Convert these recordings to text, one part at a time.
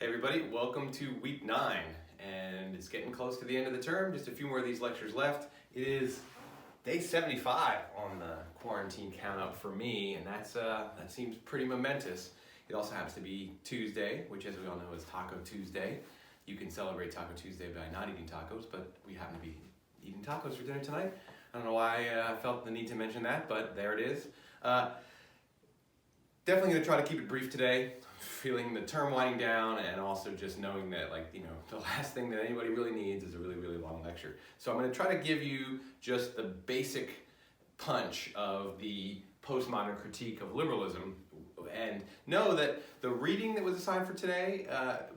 Hey everybody, welcome to week 9, and it's getting close to the end of the term. Just a few more of these lectures left. It is day 75 on the quarantine count up for me, and that seems pretty momentous. It also happens to be Tuesday, which as we all know is Taco Tuesday. You can celebrate Taco Tuesday by not eating tacos, but we happen to be eating tacos for dinner tonight. I don't know why I felt the need to mention that, but there it is. Definitely going to try to keep it brief today. Feeling the term winding down, and also just knowing that, the last thing that anybody really needs is a really, really long lecture. So I'm going to try to give you just the basic punch of the postmodern critique of liberalism, and know that the reading that was assigned for today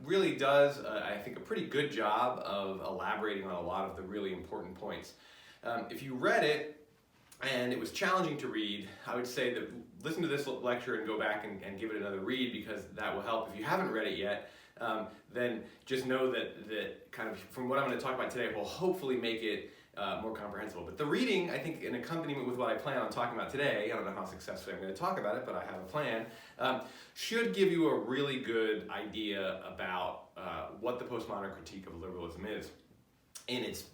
really does, I think, a pretty good job of elaborating on a lot of the really important points. If you read it, and it was challenging to read, I would say that listen to this lecture and go back and give it another read, because that will help. If you haven't read it yet, then just know that kind of from what I'm going to talk about today will hopefully make it more comprehensible. But the reading, I think, in accompaniment with what I plan on talking about today, I don't know how successfully I'm going to talk about it, but I have a plan, should give you a really good idea about what the postmodern critique of liberalism is in its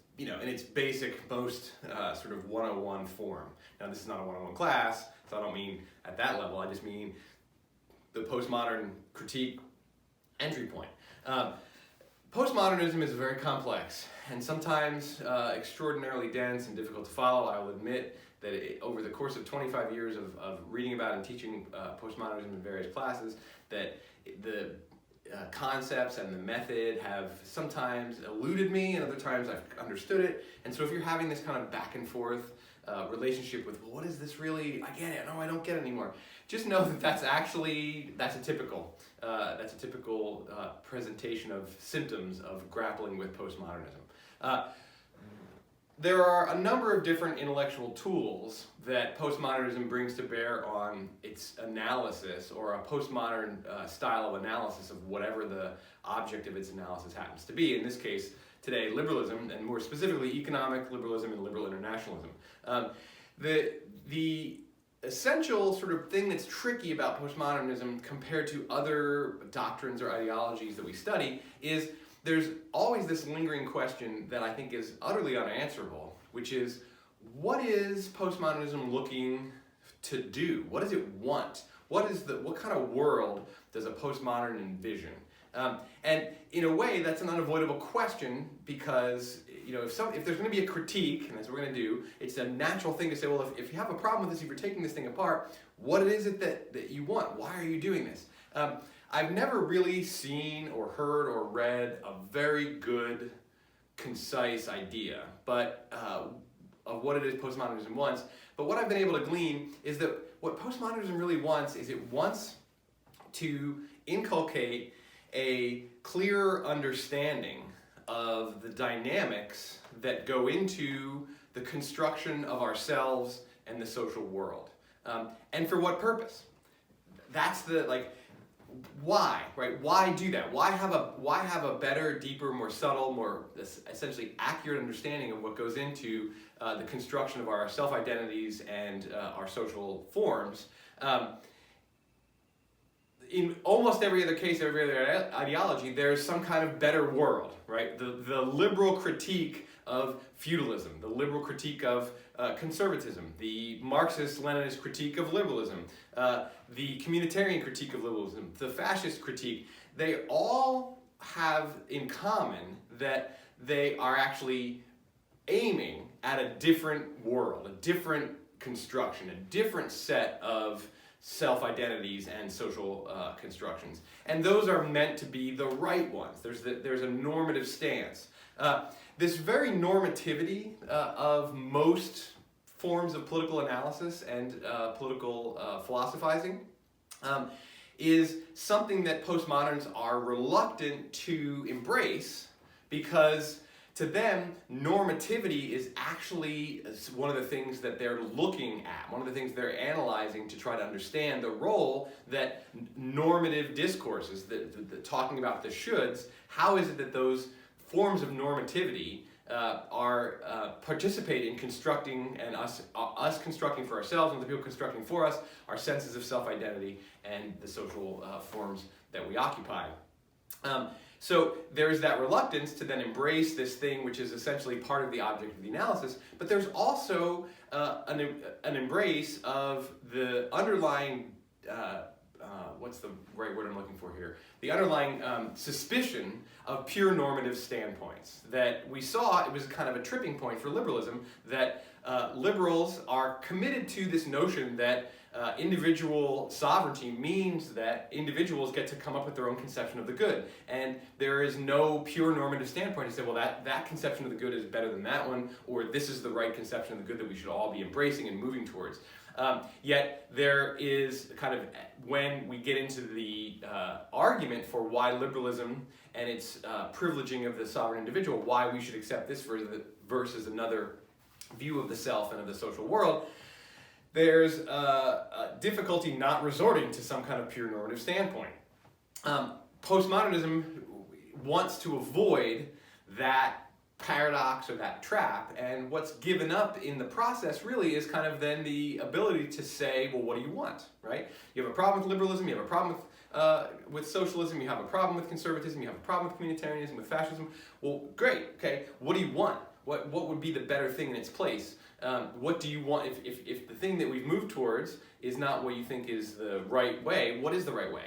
basic, most sort of 101 form. Now, this is not a 101 class, so I don't mean at that level. I just mean the postmodern critique entry point. Postmodernism is very complex and sometimes extraordinarily dense and difficult to follow. I will admit that over the course of 25 years of reading about and teaching postmodernism in various classes, that the concepts and the method have sometimes eluded me, and other times I've understood it. And so if you're having this kind of back and forth relationship with, well, what is this really? I get it. No, I don't get it anymore. Just know that that's a typical presentation of symptoms of grappling with postmodernism. There are a number of different intellectual tools that postmodernism brings to bear on its analysis, or a postmodern style of analysis of whatever the object of its analysis happens to be. In this case, today, liberalism, and more specifically, economic liberalism and liberal internationalism. The essential sort of thing that's tricky about postmodernism compared to other doctrines or ideologies that we study is there's always this lingering question that I think is utterly unanswerable, which is, what is postmodernism looking to do? What does it want? What kind of world does a postmodern envision? And in a way, that's an unavoidable question, because if there's going to be a critique, and that's what we're going to do, it's a natural thing to say, well, if you have a problem with this, if you're taking this thing apart, what is it that you want? Why are you doing this? I've never really seen or heard or read a very good, concise idea of what it is postmodernism wants. But what I've been able to glean is that what postmodernism really wants is it wants to inculcate a clearer understanding of the dynamics that go into the construction of ourselves and the social world. And for what purpose? That's why, right? Why do that? Why have a better, deeper, more subtle, more essentially accurate understanding of what goes into the construction of our self-identities and our social forms? In almost every other case, every other ideology, there's some kind of better world, right? The liberal critique of feudalism, the liberal critique of conservatism, the Marxist-Leninist critique of liberalism, the communitarian critique of liberalism, the fascist critique, they all have in common that they are actually aiming at a different world, a different construction, a different set of self-identities and social constructions. And those are meant to be the right ones. There's a normative stance. This very normativity of most forms of political analysis and political philosophizing is something that postmoderns are reluctant to embrace, because to them, normativity is actually one of the things that they're looking at, one of the things they're analyzing to try to understand the role that normative discourses, talking about the shoulds, how is it that those forms of normativity participate in constructing, and us constructing for ourselves and the people constructing for us, our senses of self-identity and the social forms that we occupy. So there's that reluctance to then embrace this thing which is essentially part of the object of the analysis, but there's also an embrace of the underlying, what's the right word I'm looking for here? The underlying suspicion of pure normative standpoints. That we saw, it was kind of a tripping point for liberalism, that liberals are committed to this notion that individual sovereignty means that individuals get to come up with their own conception of the good. And there is no pure normative standpoint to say, well, that conception of the good is better than that one, or this is the right conception of the good that we should all be embracing and moving towards. Yet there is kind of, when we get into the argument for why liberalism and its privileging of the sovereign individual, why we should accept this versus another view of the self and of the social world, there's a difficulty not resorting to some kind of pure normative standpoint. Postmodernism wants to avoid that paradox or that trap, and what's given up in the process really is kind of then the ability to say, well, what do you want, right? You have a problem with liberalism, you have a problem with socialism, you have a problem with conservatism, you have a problem with communitarianism, with fascism. Well, great, okay, what do you want? What would be the better thing in its place? What do you want? If the thing that we've moved towards is not what you think is the right way, what is the right way?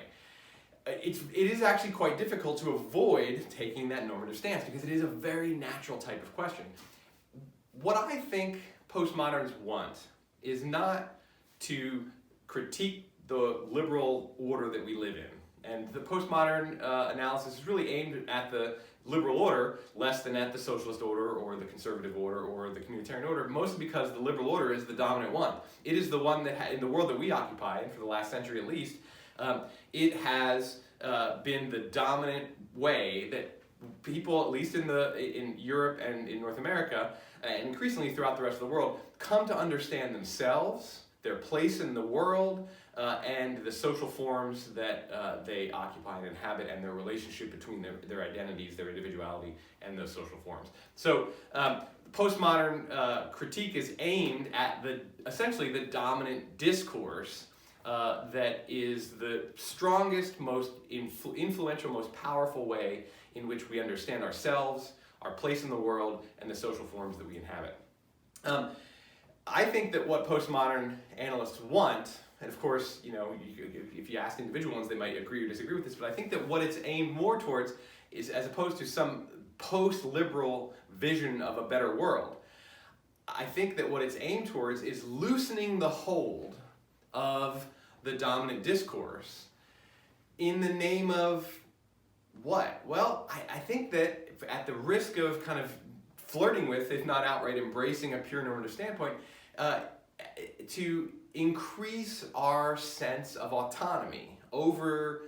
It is actually quite difficult to avoid taking that normative stance because it is a very natural type of question. What I think postmoderns want is not to critique the liberal order that we live in. And the postmodern analysis is really aimed at the liberal order less than at the socialist order or the conservative order or the communitarian order, mostly because the liberal order is the dominant one. It is the one that, in the world that we occupy, and for the last century at least, it has been the dominant way that people, at least in Europe and in North America, and increasingly throughout the rest of the world, come to understand themselves, their place in the world, and the social forms that they occupy and inhabit, and their relationship between their identities, their individuality, and those social forms. So postmodern critique is aimed at essentially the dominant discourse that is the strongest, most influential, most powerful way in which we understand ourselves, our place in the world, and the social forms that we inhabit. I think that what postmodern analysts want, and of course, if you ask individual ones, they might agree or disagree with this, but I think that what it's aimed more towards is, as opposed to some post-liberal vision of a better world, I think that what it's aimed towards is loosening the hold of the dominant discourse in the name of what? Well, I think that at the risk of kind of flirting with, if not outright embracing a pure normative standpoint, to increase our sense of autonomy over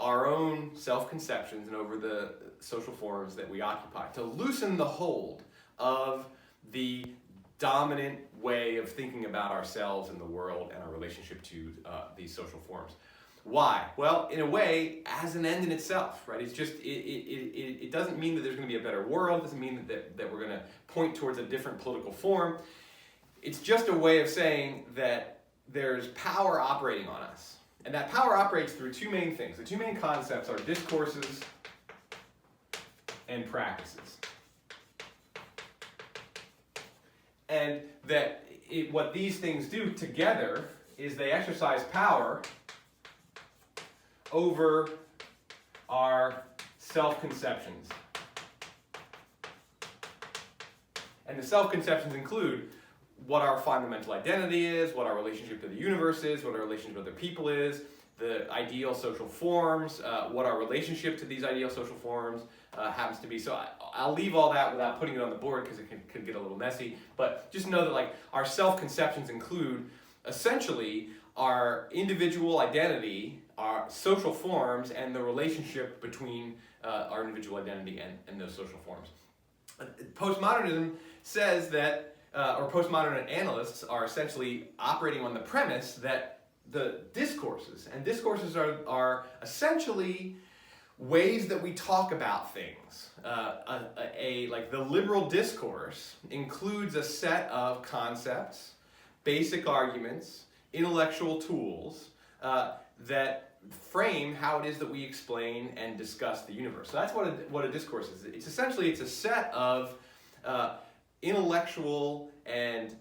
our own self-conceptions and over the social forms that we occupy, to loosen the hold of the dominant way of thinking about ourselves and the world and our relationship to these social forms. Why? Well, in a way, as an end in itself, right? It's just, it doesn't mean that there's going to be a better world. It doesn't mean that we're going to point towards a different political form. It's just a way of saying that there's power operating on us. And that power operates through two main things. The two main concepts are discourses and practices. And that what these things do together is they exercise power over our self-conceptions. And the self-conceptions include what our fundamental identity is, what our relationship to the universe is, what our relationship to other people is, the ideal social forms, what our relationship to these ideal social forms happens to be. So I'll leave all that without putting it on the board because it could get a little messy, but just know that our self-conceptions include essentially our individual identity, our social forms, and the relationship between our individual identity and those social forms. Postmodernism says that, or postmodern analysts are essentially operating on the premise that the discourses are essentially ways that we talk about things. Like the liberal discourse includes a set of concepts, basic arguments, intellectual tools that frame how it is that we explain and discuss the universe. So that's what a discourse is. It's essentially a set of intellectual and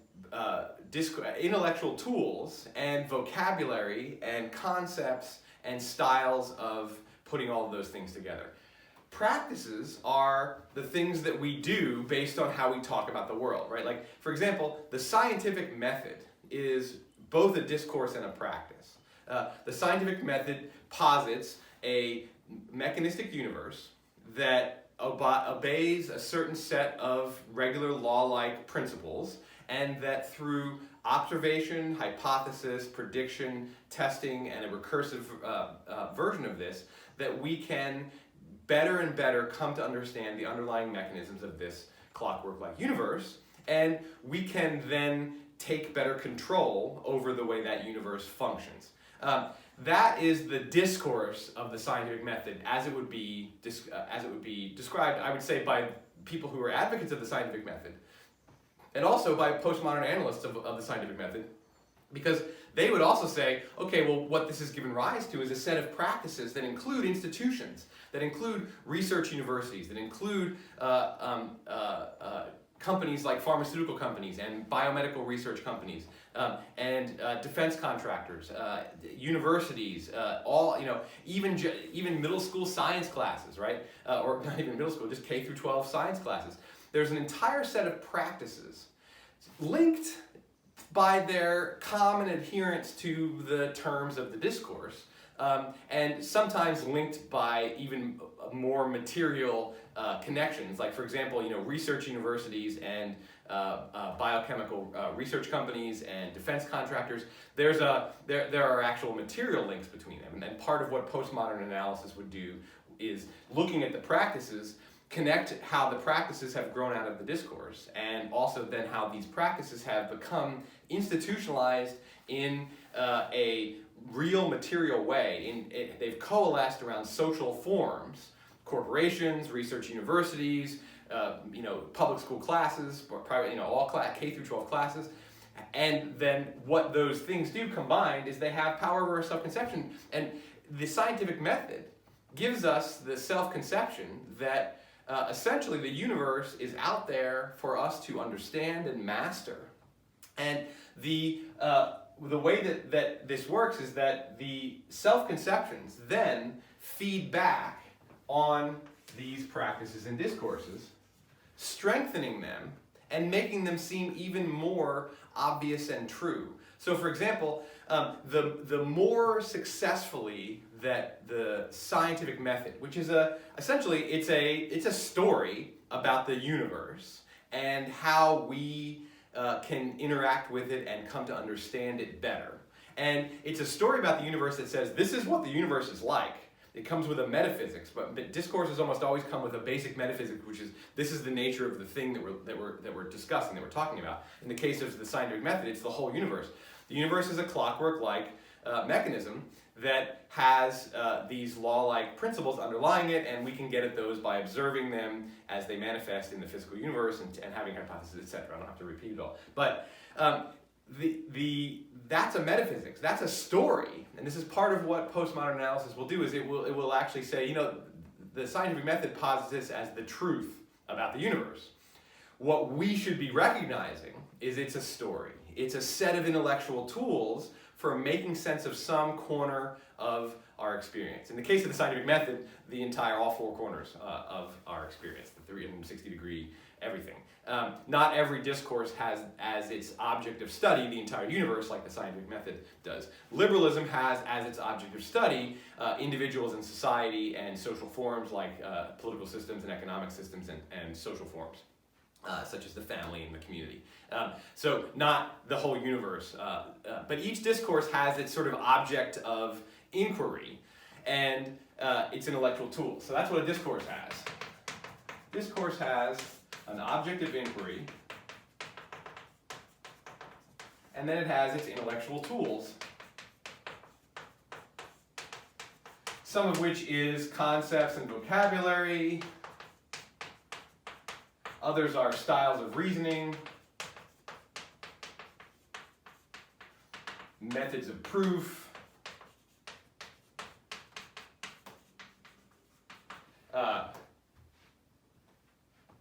intellectual tools and vocabulary and concepts and styles of putting all of those things together. Practices are the things that we do based on how we talk about the world, right? Like, for example, the scientific method is both a discourse and a practice. The scientific method posits a mechanistic universe that obeys a certain set of regular law-like principles, and that through observation, hypothesis, prediction, testing, and a recursive version of this, that we can better and better come to understand the underlying mechanisms of this clockwork-like universe, and we can then take better control over the way that universe functions. That is the discourse of the scientific method as it would be described, I would say, by people who are advocates of the scientific method, and also by postmodern analysts of the scientific method, because they would also say, okay, well, what this has given rise to is a set of practices that include institutions, that include research universities, that include companies like pharmaceutical companies and biomedical research companies, and defense contractors, universities, all, even middle school science classes, right? Or not even middle school, just K through 12 science classes. There's an entire set of practices linked by their common adherence to the terms of the discourse, and sometimes linked by even more material connections. Like, for example, research universities and biochemical research companies and defense contractors. There are actual material links between them, and part of what postmodern analysis would do is looking at the practices, connect how the practices have grown out of the discourse, and also then how these practices have become institutionalized in a real material way. They've coalesced around social forms, corporations, research universities, public school classes, private, all K through 12 classes. And then what those things do combined is they have power over self-conception. And the scientific method gives us the self-conception that essentially the universe is out there for us to understand and master. And the way that this works is that the self-conceptions then feed back on these practices and discourses, strengthening them and making them seem even more obvious and true. So, for example, the more successfully that the scientific method, which is essentially it's a story about the universe and how we can interact with it and come to understand it better. And it's a story about the universe that says this is what the universe is like. It comes with a metaphysics, but discourses almost always come with a basic metaphysics, which is this is the nature of the thing that we're discussing, that we're talking about. In the case of the scientific method, it's the whole universe. The universe is a clockwork-like mechanism that has these law-like principles underlying it, and we can get at those by observing them as they manifest in the physical universe and having hypotheses, etc. I don't have to repeat it all. But that's a metaphysics, that's a story, and this is part of what postmodern analysis will do, is it will actually say, the scientific method posits this as the truth about the universe. What we should be recognizing is it's a story. It's a set of intellectual tools for making sense of some corner of our experience. In the case of the scientific method, all four corners of our experience, the 360-degree everything. Not every discourse has as its object of study the entire universe like the scientific method does. Liberalism has as its object of study individuals in society and social forms like political systems and economic systems and social forms, such as the family and the community. So not the whole universe, but each discourse has its sort of object of inquiry and its intellectual tools. So that's what a discourse has. Discourse has an object of inquiry, and then it has its intellectual tools, some of which is concepts and vocabulary, others are styles of reasoning, methods of proof,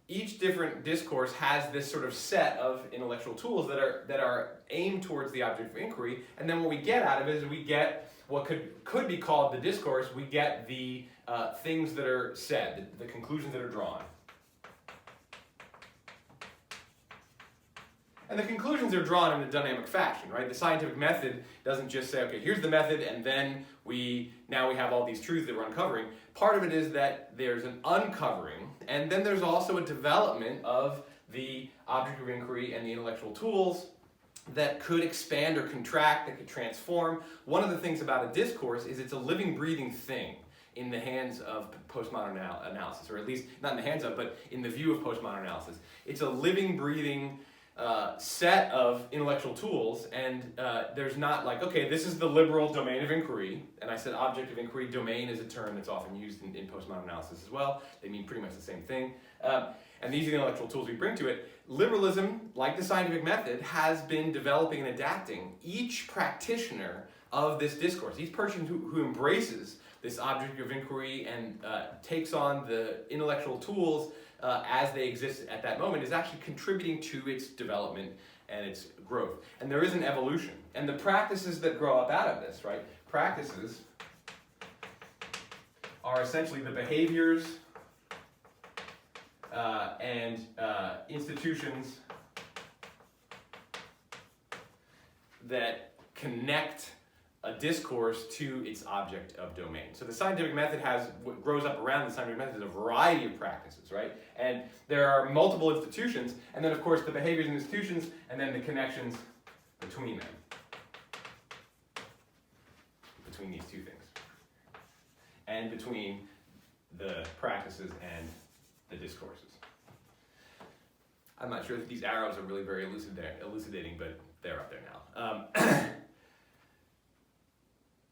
each different discourse has this sort of set of intellectual tools that are aimed towards the object of inquiry, and then what we get out of it is we get what could be called the discourse. We get the things that are said, the conclusions that are drawn. And the conclusions are drawn in a dynamic fashion, right? The scientific method doesn't just say, okay, here's the method, and then now we have all these truths that we're uncovering. Part of it is that there's an uncovering, and then there's also a development of the object of inquiry and the intellectual tools that could expand or contract, that could transform. One of the things about a discourse is it's a living, breathing thing in the hands of postmodern analysis, or at least not in the hands of, but in the view of postmodern analysis. It's a living, breathing set of intellectual tools, and there's not like, okay, this is the liberal domain of inquiry, and I said object of inquiry. Domain is a term that's often used in postmodern analysis as well. They mean pretty much the same thing. And these are the intellectual tools we bring to it. Liberalism, like the scientific method, has been developing and adapting each practitioner of this discourse, each person who embraces this object of inquiry and takes on the intellectual tools as they exist at that moment, is actually contributing to its development and its growth. And there is an evolution. And the practices that grow up out of this, right? Practices are essentially the behaviors and institutions that connect a discourse to its object of domain. So the scientific method what grows up around the scientific method is a variety of practices, right? And there are multiple institutions, and then of course the behaviors and institutions, and then the connections between them, between these two things, and between the practices and the discourses. I'm not sure that these arrows are really very elucidating, but they're up there now.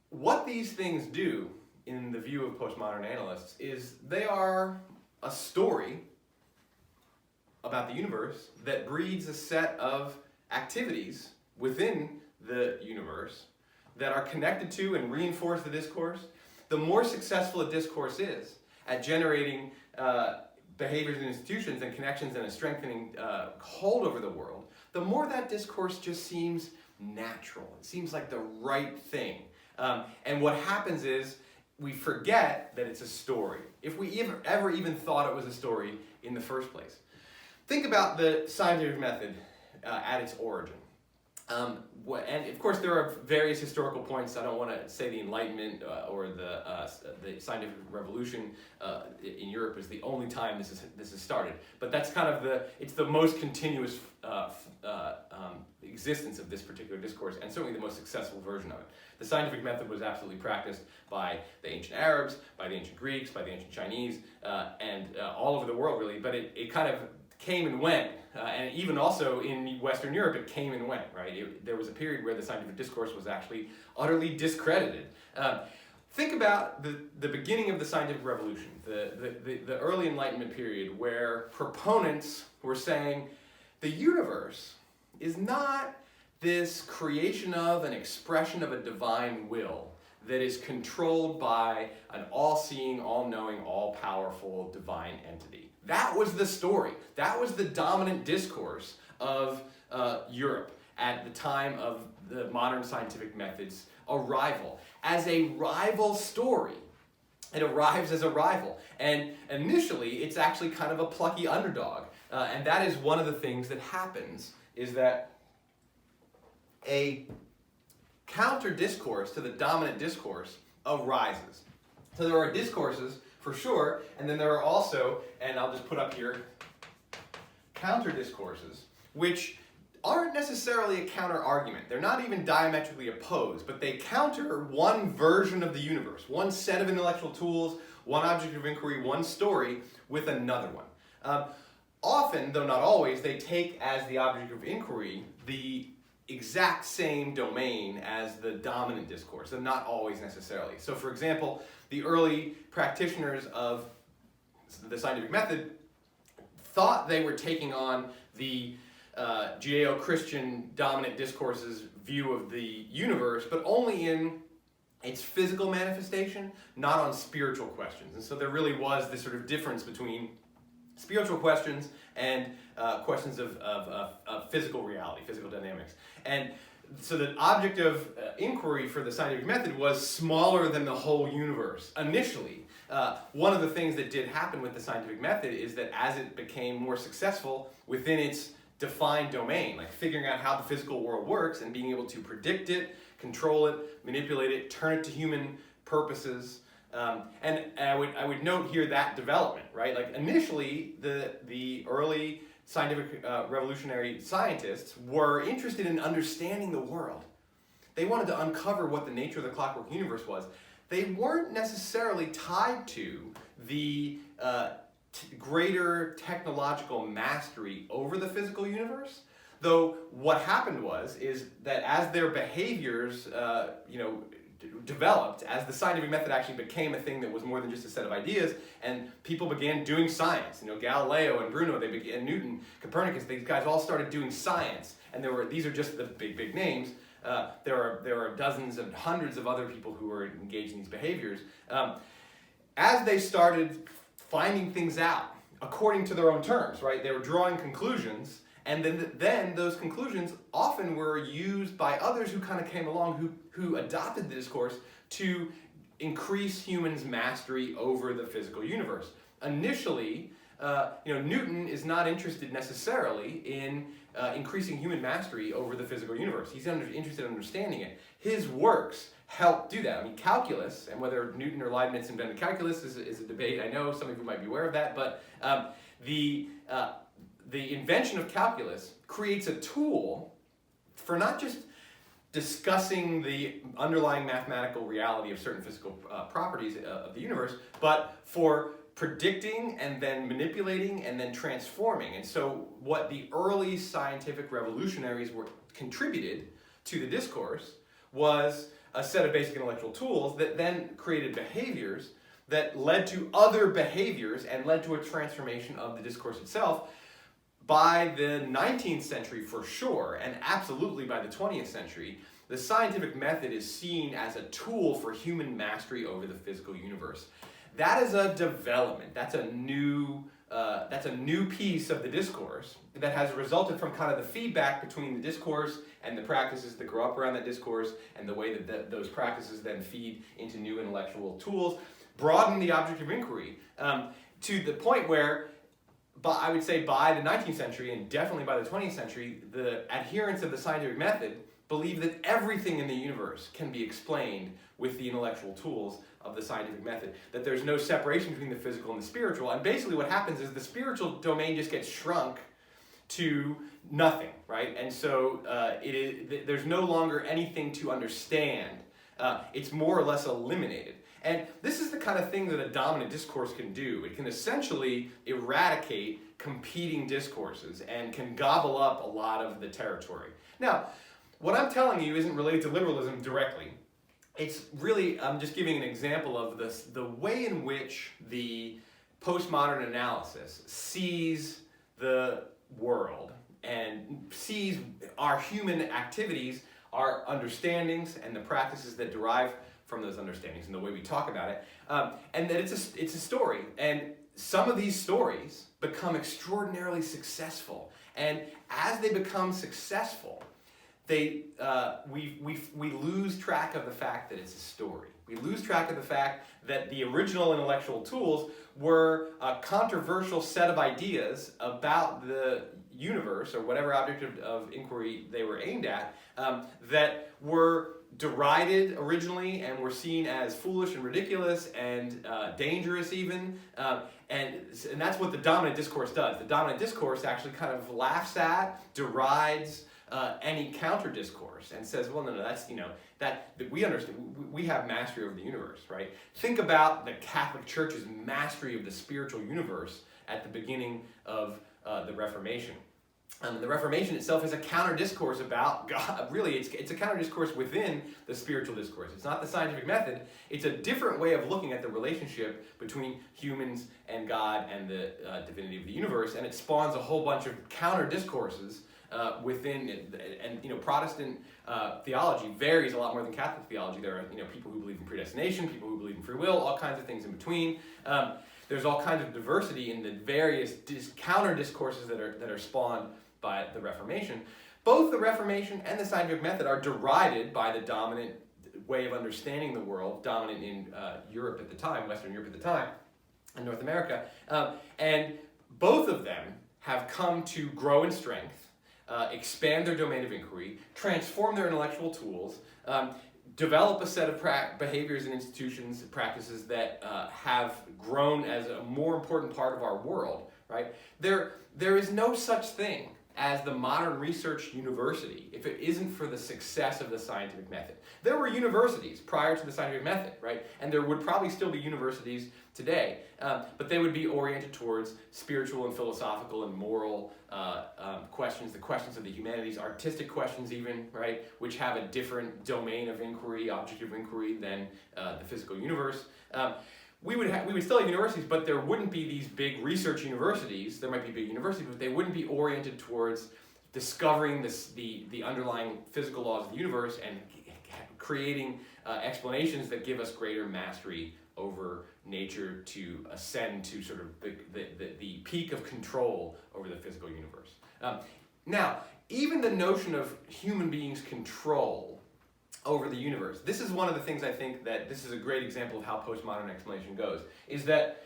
What these things do, in the view of postmodern analysts, is they are a story about the universe that breeds a set of activities within the universe that are connected to and reinforce the discourse. The more successful a discourse is at generating behaviors and institutions and connections and a strengthening hold over the world, the more that discourse just seems natural. It seems like the right thing. And what happens is we forget that it's a story, if we ever even thought it was a story in the first place. Think about the scientific method at its origin. And of course there are various historical points. I don't want to say the Enlightenment or the scientific revolution in Europe is the only time this has started. But that's kind of it's the most continuous existence of this particular discourse, and certainly the most successful version of it. The scientific method was absolutely practiced by the ancient Arabs, by the ancient Greeks, by the ancient Chinese, and all over the world really, but it kind of came and went, and even also in Western Europe it came and went, right? There was a period where the scientific discourse was actually utterly discredited. Think about the beginning of the scientific revolution, the early Enlightenment period, where proponents were saying the universe is not this creation of an expression of a divine will that is controlled by an all-seeing, all-knowing, all-powerful divine entity. That was the story. That was the dominant discourse of Europe at the time of the modern scientific method's arrival. As a rival story, it arrives as a rival. And initially, it's actually kind of a plucky underdog. And that is one of the things that happens, is that a counter-discourse to the dominant discourse arises. So there are discourses, for sure, and then there are also, and I'll just put up here, counter-discourses, which aren't necessarily a counter-argument. They're not even diametrically opposed, but they counter one version of the universe, one set of intellectual tools, one object of inquiry, one story, with another one. Often, though not always, they take as the object of inquiry the exact same domain as the dominant discourse, and not always necessarily. So for example, the early practitioners of the scientific method thought they were taking on the Judeo-Christian dominant discourse's view of the universe, but only in its physical manifestation, not on spiritual questions. And so there really was this sort of difference between spiritual questions and questions of physical reality, physical dynamics. And so the object of inquiry for the scientific method was smaller than the whole universe initially. One of the things that did happen with the scientific method is that as it became more successful within its defined domain, like figuring out how the physical world works and being able to predict it, control it, manipulate it, turn it to human purposes. And I would note here that development, right? Like initially, the early scientific revolutionary scientists were interested in understanding the world. They wanted to uncover what the nature of the clockwork universe was. They weren't necessarily tied to the greater technological mastery over the physical universe. Though what happened is that as their behaviors, developed, as the scientific method actually became a thing that was more than just a set of ideas, and people began doing science. Galileo and Bruno, and Newton, Copernicus, these guys all started doing science. And these are just the big names. There are dozens and hundreds of other people who are engaged in these behaviors. As they started finding things out according to their own terms, right? They were drawing conclusions, and then those conclusions often were used by others who kind of came along who adopted the discourse to increase humans' mastery over the physical universe. Initially, Newton is not interested necessarily in increasing human mastery over the physical universe. He's interested in understanding it. His works help do that. I mean, calculus, and whether Newton or Leibniz invented calculus is a debate. I know some of you might be aware of that, but the invention of calculus creates a tool for not just discussing the underlying mathematical reality of certain physical properties of the universe, but for predicting and then manipulating and then transforming. And so what the early scientific revolutionaries contributed to the discourse was a set of basic intellectual tools that then created behaviors that led to other behaviors and led to a transformation of the discourse itself. By the 19th century, for sure, and absolutely by the 20th century, the scientific method is seen as a tool for human mastery over the physical universe. That is a development. That's a new piece of the discourse that has resulted from kind of the feedback between the discourse and the practices that grow up around that discourse, and the way that those practices then feed into new intellectual tools, broaden the object of inquiry to the point where, I would say by the 19th century, and definitely by the 20th century, the adherents of the scientific method believe that everything in the universe can be explained with the intellectual tools of the scientific method, that there's no separation between the physical and the spiritual. And basically what happens is the spiritual domain just gets shrunk to nothing, right? And so there's no longer anything to understand. It's more or less eliminated. And this is the kind of thing that a dominant discourse can do. It can essentially eradicate competing discourses and can gobble up a lot of the territory. Now, what I'm telling you isn't related to liberalism directly. It's really, I'm just giving an example of the way in which the postmodern analysis sees the world and sees our human activities, our understandings, and the practices that derive from those understandings and the way we talk about it, and that it's a story. And some of these stories become extraordinarily successful. And as they become successful, we lose track of the fact that it's a story. We lose track of the fact that the original intellectual tools were a controversial set of ideas about the universe, or whatever object of inquiry they were aimed at, that were derided originally and were seen as foolish and ridiculous and dangerous even. And that's what the dominant discourse does. The dominant discourse actually kind of laughs at, derides, any counter discourse and says, well, no, that's, that we understand, we have mastery over the universe, right? Think about the Catholic Church's mastery of the spiritual universe at the beginning of the Reformation. The Reformation itself is a counter discourse about God. Really, it's a counter discourse within the spiritual discourse. It's not the scientific method. It's a different way of looking at the relationship between humans and God and the divinity of the universe, and it spawns a whole bunch of counter discourses within it. And Protestant theology varies a lot more than The people who believe in predestination, people who believe in free will, all kinds of things in between. The there's all kinds of diversity in the various counter discourses that are spawned by the Reformation. Both the Reformation and the scientific method are derided by the dominant way of understanding the world, dominant in Europe at the time, Western Europe at the time, and North America. And both of them have come to grow in strength, expand their domain of inquiry, transform their intellectual tools, develop a set of behaviors and institutions and practices that have grown as a more important part of our world, right? There is no such thing as the modern research university if it isn't for the success of the scientific method. There were universities prior to the scientific method, right? And there would probably still be universities today, but they would be oriented towards spiritual and philosophical and moral questions, the questions of the humanities, artistic questions even, right? Which have a different domain of inquiry, object of inquiry than the physical universe. We would still have universities, but there wouldn't be these big research universities. There might be big universities, but they wouldn't be oriented towards discovering the underlying physical laws of the universe and creating explanations that give us greater mastery over nature to ascend to sort of the peak of control over the physical universe. Now, even the notion of human beings' control over the universe. This is one of the things I think that this is a great example of how postmodern explanation goes, is that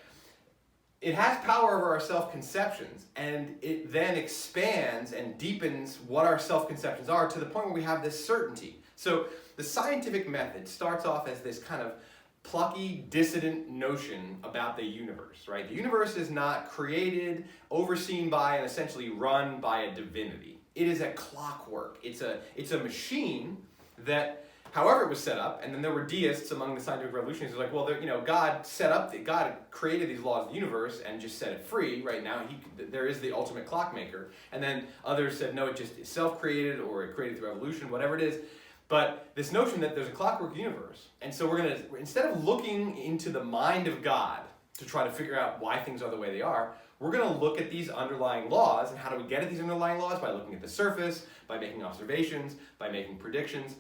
it has power over our self-conceptions, and it then expands and deepens what our self-conceptions are to the point where we have this certainty. So the scientific method starts off as this kind of plucky, dissident notion about the universe, right? The universe is not created, overseen by, and essentially run by a divinity. It is a clockwork. It's a machine that, however it was set up, and then there were deists among the scientific revolutionaries who were like, well, God created these laws of the universe and just set it free. Right now, there is the ultimate clockmaker. And then others said, no, it just is self-created or it created through evolution, whatever it is. But this notion that there's a clockwork universe, and so we're going to, instead of looking into the mind of God to try to figure out why things are the way they are, we're going to look at these underlying laws. And how do we get at these underlying laws? By looking at the surface, by making observations, by making predictions.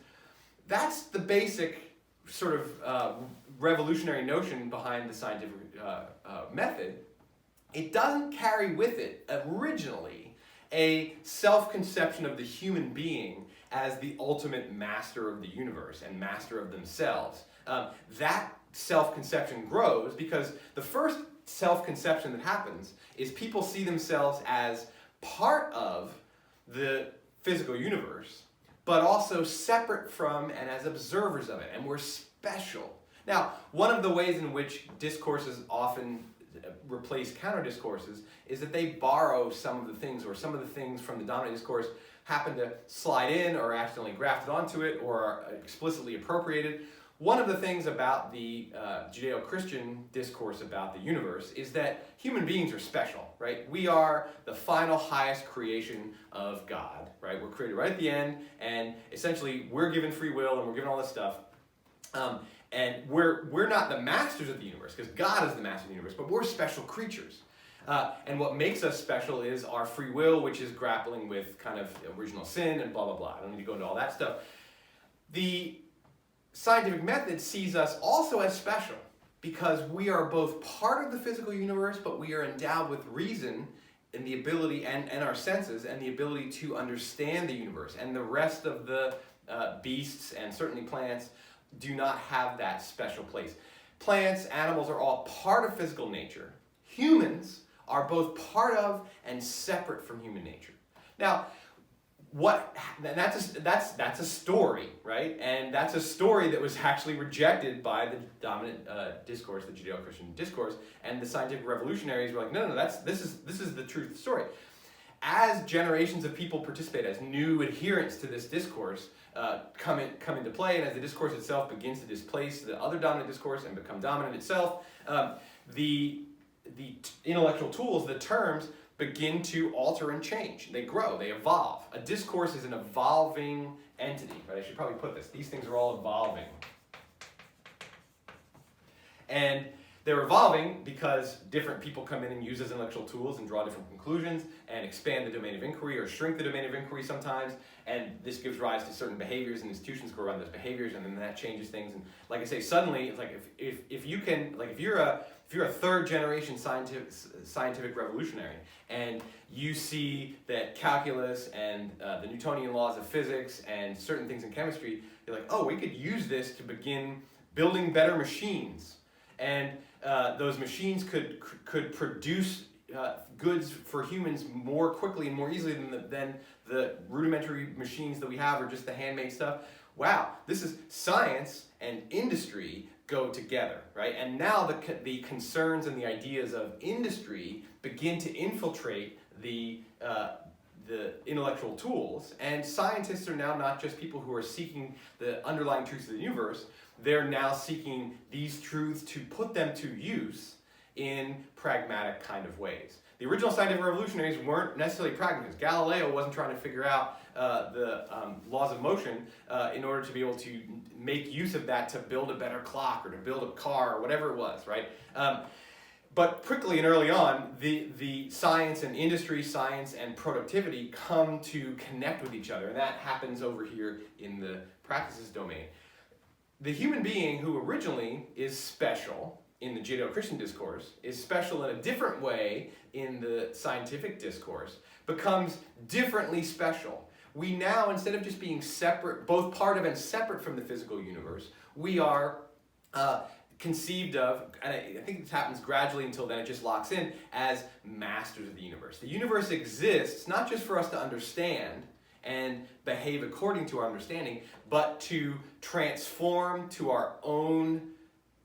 That's the basic sort of revolutionary notion behind the scientific method. It doesn't carry with it originally a self-conception of the human being as the ultimate master of the universe and master of themselves. That self-conception grows because the first self-conception that happens is people see themselves as part of the physical universe, but also separate from and as observers of it, and we're special. Now, one of the ways in which discourses often replace counter-discourses is that they borrow some of the things, or some of the things from the dominant discourse happen to slide in or accidentally grafted onto it or are explicitly appropriated. One of the things about the Judeo-Christian discourse about the universe is that human beings are special, right? We are the final highest creation of God, right? We're created right at the end, and essentially we're given free will and we're given all this stuff. And we're not the masters of the universe, because God is the master of the universe, but we're special creatures. And what makes us special is our free will, which is grappling with kind of original sin and blah, blah, blah. I don't need to go into all that stuff. The scientific method sees us also as special because we are both part of the physical universe, but we are endowed with reason and the ability, and our senses, and the ability to understand the universe. And the rest of the beasts, and certainly plants, do not have that special place. Plants, animals are all part of physical nature. Humans are both part of and separate from human nature. Now, that's a story, right? And that's a story that was actually rejected by the dominant discourse, the Judeo-Christian discourse, and the scientific revolutionaries were like, no, this is the truth of the story. As generations of people participate, as new adherents to this discourse come into play, and as the discourse itself begins to displace the other dominant discourse and become dominant itself, the intellectual tools, the terms, begin to alter and change. They grow, they evolve. A discourse is an evolving entity, right? I should probably put this. These things are all evolving. And they're evolving because different people come in and use as intellectual tools and draw different conclusions and expand the domain of inquiry or shrink the domain of inquiry sometimes. And this gives rise to certain behaviors, and institutions go around those behaviors, and then that changes things. And like I say, suddenly, it's like if you can, like if you're a third generation scientific revolutionary, and you see that calculus and the Newtonian laws of physics and certain things in chemistry, you're like, oh, we could use this to begin building better machines. And those machines could produce goods for humans more quickly and more easily than the rudimentary machines that we have, or just the handmade stuff. Wow, this is science and industry go together, right? And now the concerns and the ideas of industry begin to infiltrate the intellectual tools, and scientists are now not just people who are seeking the underlying truths of the universe. They're now seeking these truths to put them to use in pragmatic kind of ways. The original scientific revolutionaries weren't necessarily pragmatists. Galileo wasn't trying to figure out the laws of motion in order to be able to make use of that to build a better clock or to build a car or whatever it was, right? But quickly and early on, the science and industry, science and productivity come to connect with each other, and that happens over here in the practices domain. The human being, who originally is special in the Judeo-Christian discourse, is special in a different way in the scientific discourse, becomes differently special. We now, instead of just being separate, both part of and separate from the physical universe, we are conceived of, and I think this happens gradually until then it just locks in, as masters of the universe. The universe exists not just for us to understand and behave according to our understanding, but to transform to our own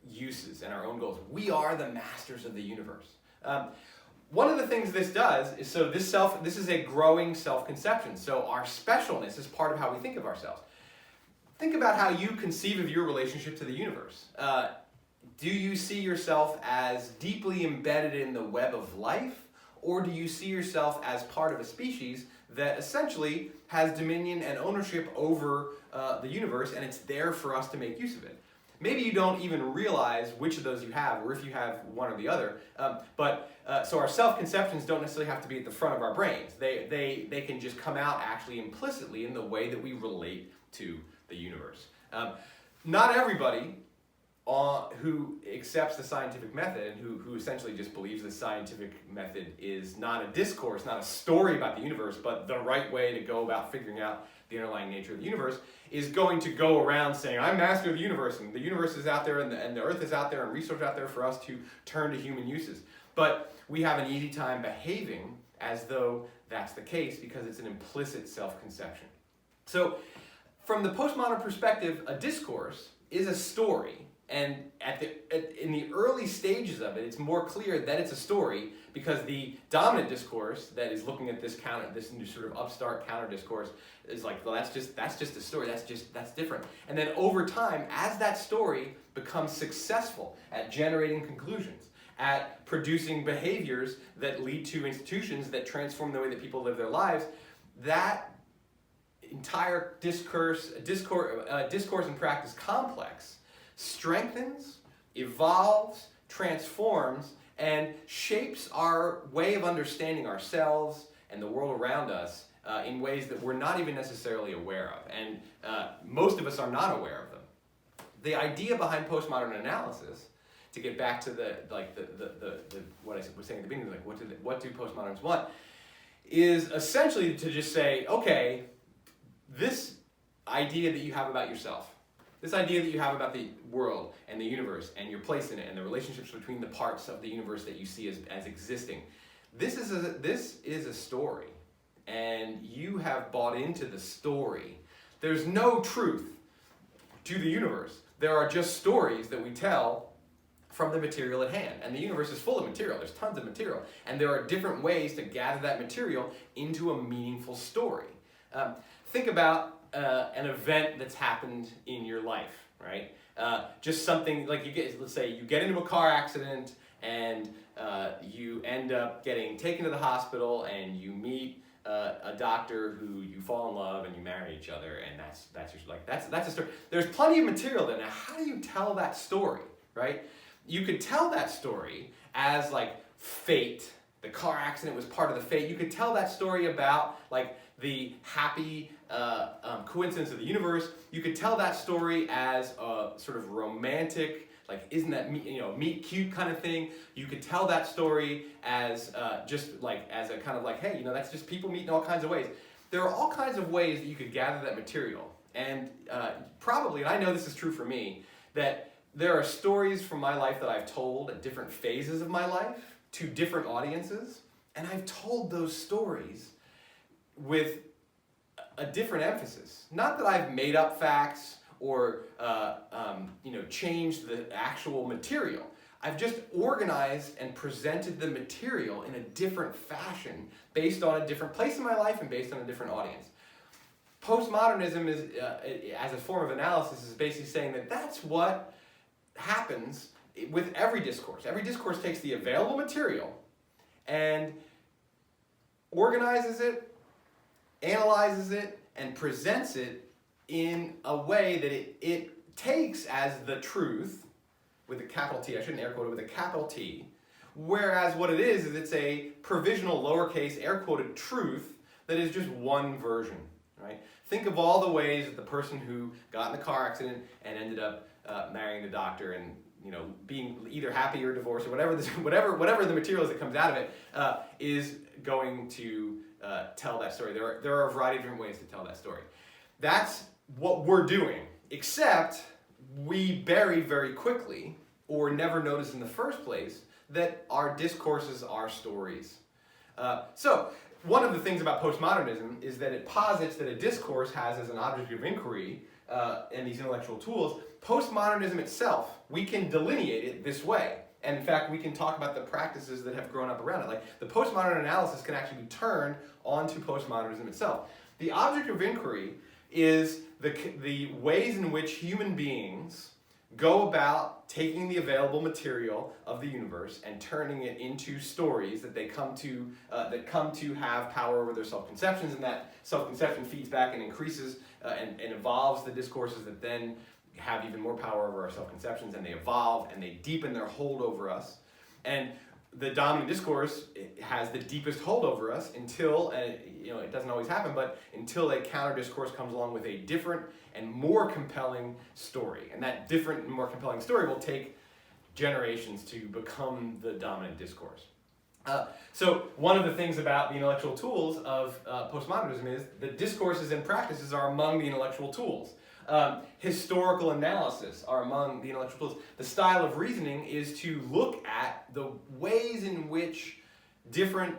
uses and our own goals. We are the masters of the universe. One of the things this does is, so this is a growing self-conception. So our specialness is part of how we think of ourselves. Think about how you conceive of your relationship to the universe. Do you see yourself as deeply embedded in the web of life, or do you see yourself as part of a species that essentially has dominion and ownership over the universe, and it's there for us to make use of it? Maybe you don't even realize which of those you have, or if you have one or the other. So our self-conceptions don't necessarily have to be at the front of our brains. They can just come out actually implicitly in the way that we relate to the universe. Not everybody who accepts the scientific method and who essentially just believes the scientific method is not a discourse, not a story about the universe, but the right way to go about figuring out the underlying nature of the universe, is going to go around saying, I'm master of the universe, and the universe is out there, and the earth is out there, and resources out there for us to turn to human uses. But we have an easy time behaving as though that's the case because it's an implicit self-conception. So from the postmodern perspective, a discourse is a story. And in the early stages of it, it's more clear that it's a story because the dominant discourse that is looking at this new sort of upstart counter discourse is like, well, that's just a story. That's different. And then over time, as that story becomes successful at generating conclusions, at producing behaviors that lead to institutions that transform the way that people live their lives, that entire discourse and practice complex strengthens, evolves, transforms, and shapes our way of understanding ourselves and the world around us in ways that we're not even necessarily aware of. And most of us are not aware of them. The idea behind postmodern analysis, to get back to what I was saying at the beginning, like what do postmoderns want, is essentially to just say, okay, this idea that you have about yourself, this idea that you have about the world and the universe and your place in it and the relationships between the parts of the universe that you see as existing, this is a story, and you have bought into the story. There's no truth to the universe. There are just stories that we tell from the material at hand, and the universe is full of material. There's tons of material, and there are different ways to gather that material into a meaningful story. Think about an event that's happened in your life, right? Just something like let's say you get into a car accident and you end up getting taken to the hospital and you meet a doctor who you fall in love and you marry each other, and that's a story. There's plenty of material there. Now, how do you tell that story, right? you could tell that story as like fate. The car accident was part of the fate. You could tell that story about like the happy coincidence of the universe. You could tell that story as a sort of romantic, like, isn't that meet cute kind of thing. You could tell that story as just like as a kind of like, hey, that's just people meet in all kinds of ways. There are all kinds of ways that you could gather that material, and probably, and I know this is true for me, that there are stories from my life that I've told at different phases of my life to different audiences, and I've told those stories with a different emphasis. Not that I've made up facts or changed the actual material. I've just organized and presented the material in a different fashion based on a different place in my life and based on a different audience. Postmodernism is, as a form of analysis, is basically saying that that's what happens with every discourse. Every discourse takes the available material and organizes it, analyzes it, and presents it in a way that it takes as the truth, with a capital T, I shouldn't air quote it, with a capital T, whereas what it is it's a provisional lowercase air quoted truth that is just one version, right? Think of all the ways that the person who got in the car accident and ended up marrying the doctor and being either happy or divorced or whatever the materials that comes out of it is going to tell that story. There are a variety of different ways to tell that story. That's what we're doing, except we bury very quickly, or never notice in the first place, that our discourses are stories. So one of the things about postmodernism is that it posits that a discourse has as an object of inquiry and these intellectual tools, postmodernism itself. We can delineate it this way. And in fact, we can talk about the practices that have grown up around it. Like the postmodern analysis can actually be turned onto postmodernism itself. The object of inquiry is the ways in which human beings go about taking the available material of the universe and turning it into stories that they come to have power over their self-conceptions, and that self-conception feeds back and increases and evolves the discourses that then have even more power over our self-conceptions, and they evolve and they deepen their hold over us. And the dominant discourse has the deepest hold over us until, it doesn't always happen, but until a counter discourse comes along with a different and more compelling story. And that different and more compelling story will take generations to become the dominant discourse. So one of the things about the intellectual tools of postmodernism is that discourses and practices are among the intellectual tools. Historical analysis are among the intellectual tools. The style of reasoning is to look at the ways in which different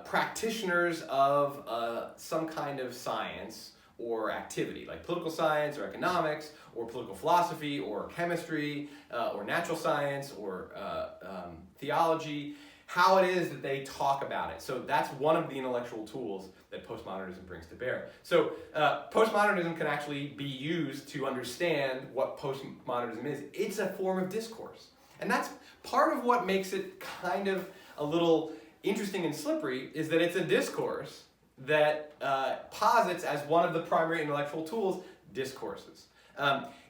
practitioners of some kind of science or activity, like political science or economics or political philosophy or chemistry or natural science or theology, how it is that they talk about it. So that's one of the intellectual tools that postmodernism brings to bear. So postmodernism can actually be used to understand what postmodernism is. It's a form of discourse. And that's part of what makes it kind of a little interesting and slippery, is that it's a discourse that posits as one of the primary intellectual tools discourses.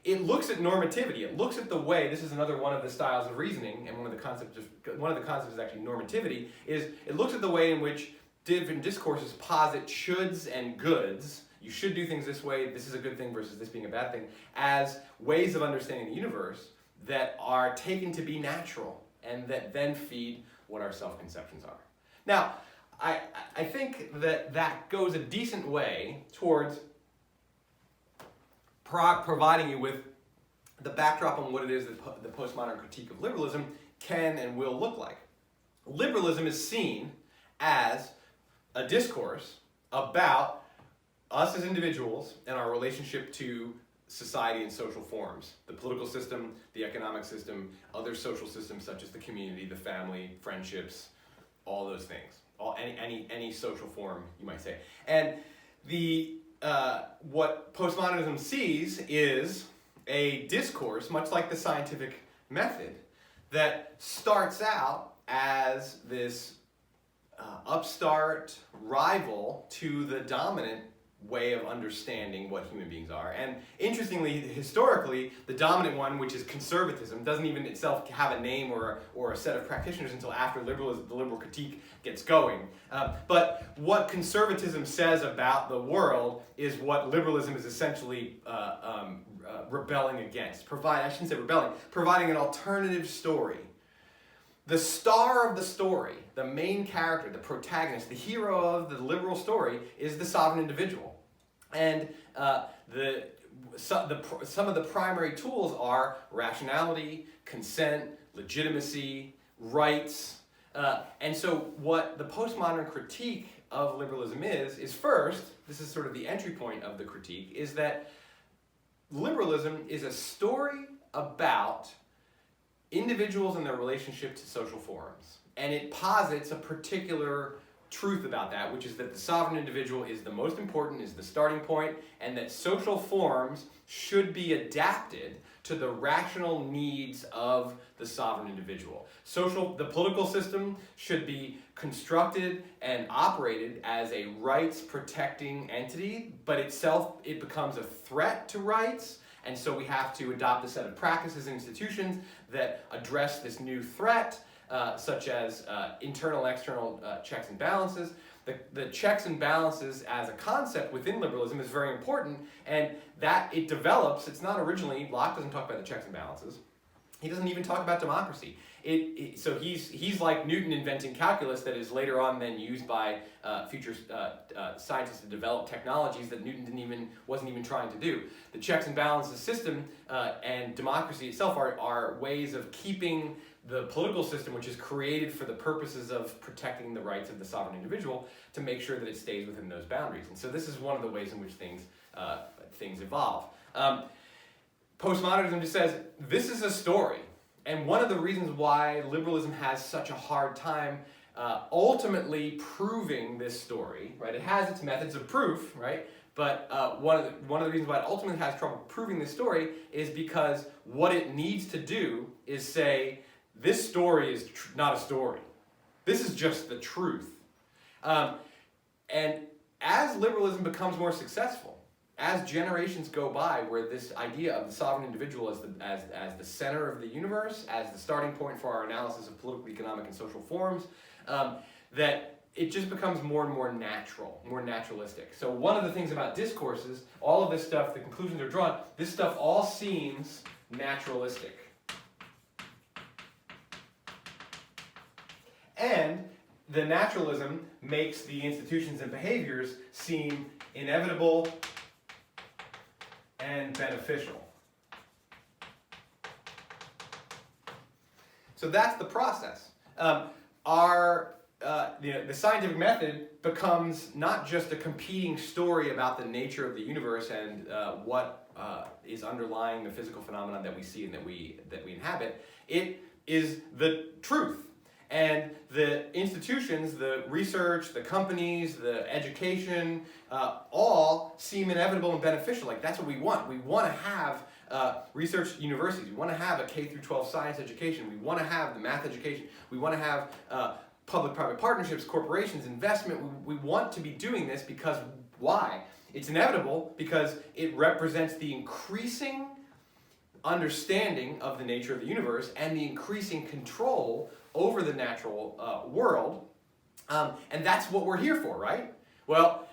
It looks at normativity. It looks at the way, this is another one of the styles of reasoning, and one of the concepts is actually normativity, is it looks at the way in which different discourses posit shoulds and goods. You should do things this way, this is a good thing versus this being a bad thing, as ways of understanding the universe that are taken to be natural and that then feed what our self-conceptions are. Now, I think that goes a decent way towards providing you with the backdrop on what it is that the postmodern critique of liberalism can and will look like. Liberalism is seen as a discourse about us as individuals and our relationship to society and social forms, the political system, the economic system, other social systems such as the community, the family, friendships, all those things, any social form, you might say. And what postmodernism sees is a discourse, much like the scientific method, that starts out as this upstart rival to the dominant way of understanding what human beings are. And interestingly, historically, the dominant one, which is conservatism, doesn't even itself have a name or a set of practitioners until after liberalism, the liberal critique gets going. But what conservatism says about the world is what liberalism is essentially rebelling against. I shouldn't say rebelling, providing an alternative story. The star of the story, the main character, the protagonist, the hero of the liberal story is the sovereign individual. And some of the primary tools are rationality, consent, legitimacy, rights. And so what the postmodern critique of liberalism is first, this is sort of the entry point of the critique, is that liberalism is a story about individuals and their relationship to social forms. And it posits a particular truth about that, which is that the sovereign individual is the most important, is the starting point, and that social forms should be adapted to the rational needs of the sovereign individual. The political system should be constructed and operated as a rights-protecting entity, but it becomes a threat to rights. And so we have to adopt a set of practices and institutions that address this new threat, such as internal and external checks and balances. The checks and balances as a concept within liberalism is very important, and that it develops, it's not originally, Locke doesn't talk about the checks and balances. He doesn't even talk about democracy. So he's like Newton inventing calculus that is later on then used by future scientists to develop technologies that Newton wasn't even trying to do. The checks and balances system and democracy itself are ways of keeping the political system, which is created for the purposes of protecting the rights of the sovereign individual, to make sure that it stays within those boundaries. And so this is one of the ways in which things evolve. Postmodernism just says, this is a story. And one of the reasons why liberalism has such a hard time ultimately proving this story, right? It has its methods of proof, right? But one of the reasons why it ultimately has trouble proving this story is because what it needs to do is say, this story is not a story. This is just the truth. And as liberalism becomes more successful, as generations go by, where this idea of the sovereign individual as the center of the universe, as the starting point for our analysis of political, economic, and social forms, that it just becomes more and more natural, more naturalistic. So one of the things about discourses, all of this stuff, the conclusions are drawn, this stuff all seems naturalistic. And the naturalism makes the institutions and behaviors seem inevitable and beneficial. So that's the process. The scientific method becomes not just a competing story about the nature of the universe and what is underlying the physical phenomenon that we see and that we inhabit. It is the truth. And the institutions, the research, the companies, the education, all seem inevitable and beneficial. Like, that's what we want. We want to have research universities. We want to have a K-12 science education. We want to have the math education. We want to have public-private partnerships, corporations, investment. We want to be doing this because why? It's inevitable because it represents the increasing understanding of the nature of the universe and the increasing control over the natural world, and that's what we're here for, right? Well,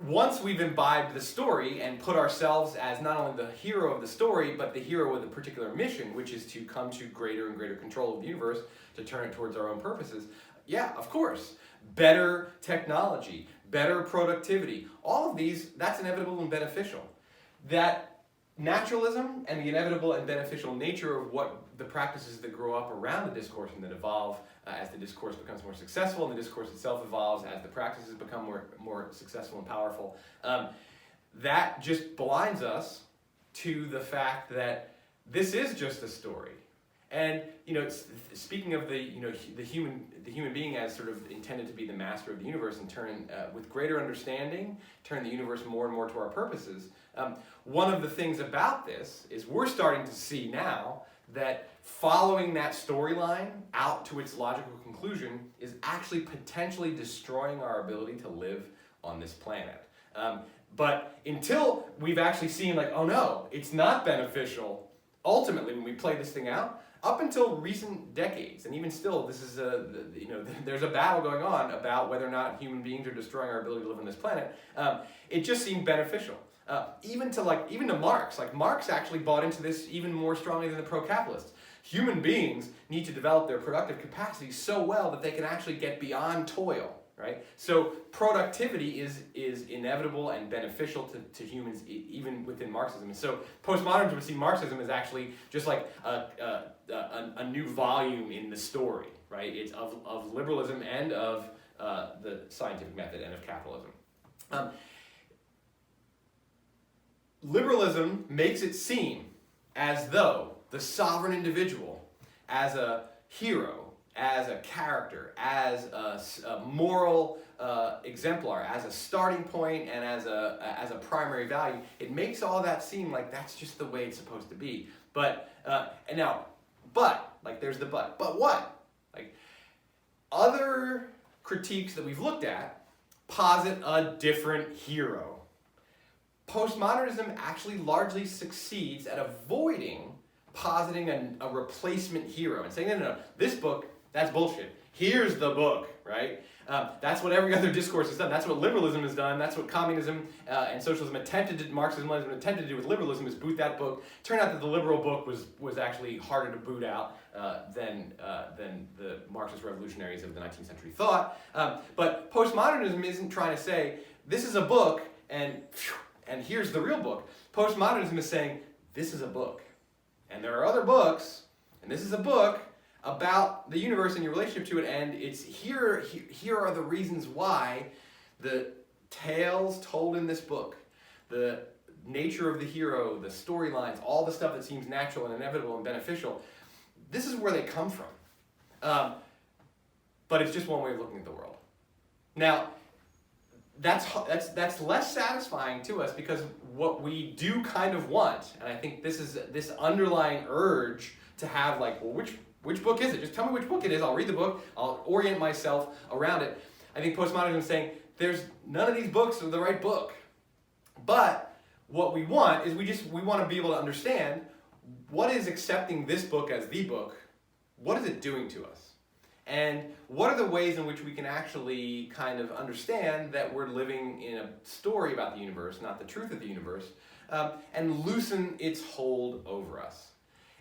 once we've imbibed the story and put ourselves as not only the hero of the story, but the hero with a particular mission, which is to come to greater and greater control of the universe, to turn it towards our own purposes, yeah, of course, better technology, better productivity, all of these, that's inevitable and beneficial. That naturalism and the inevitable and beneficial nature of what the practices that grow up around the discourse and that evolve as the discourse becomes more successful and the discourse itself evolves as the practices become more successful and powerful, that just blinds us to the fact that this is just a story. And speaking of the human being as sort of intended to be the master of the universe and turn with greater understanding, turn the universe more and more to our purposes. One of the things about this is we're starting to see now that following that storyline out to its logical conclusion is actually potentially destroying our ability to live on this planet. But until we've actually seen like, oh no, it's not beneficial, ultimately when we play this thing out, up until recent decades, and even still, this is there's a battle going on about whether or not human beings are destroying our ability to live on this planet. It just seemed beneficial. Even to Marx. Like Marx actually bought into this even more strongly than the pro-capitalists. Human beings need to develop their productive capacity so well that they can actually get beyond toil. Right? So productivity is inevitable and beneficial to humans even within Marxism. And so postmoderns would see Marxism as actually just like a new volume in the story, right? It's of liberalism and of the scientific method and of capitalism. Liberalism makes it seem as though the sovereign individual, as a hero, as a character, as a moral exemplar, as a starting point, and as a primary value, it makes all that seem like that's just the way it's supposed to be. But there's the but. But what? Like other critiques that we've looked at posit a different hero. Postmodernism actually largely succeeds at avoiding positing a replacement hero and saying, no, this book, that's bullshit. Here's the book, right? That's what every other discourse has done. That's what liberalism has done. That's what communism and socialism attempted to, Marxism attempted to do with liberalism, is boot that book. Turned out that the liberal book was actually harder to boot out than the Marxist revolutionaries of the 19th century thought. But postmodernism isn't trying to say, this is a book and here's the real book. Postmodernism is saying, this is a book. And there are other books, and this is a book about the universe and your relationship to it, and it's here are the reasons why the tales told in this book, the nature of the hero, the storylines, all the stuff that seems natural and inevitable and beneficial, this is where they come from. But it's just one way of looking at the world. Now, that's less satisfying to us, because what we do kind of want, and I think this is this underlying urge to have like, well, which book is it? Just tell me which book it is. I'll read the book. I'll orient myself around it. I think postmodernism is saying there's none of these books are the right book. But what we want is we want to be able to understand what is accepting this book as the book. What is it doing to us? And what are the ways in which we can actually kind of understand that we're living in a story about the universe, not the truth of the universe, and loosen its hold over us.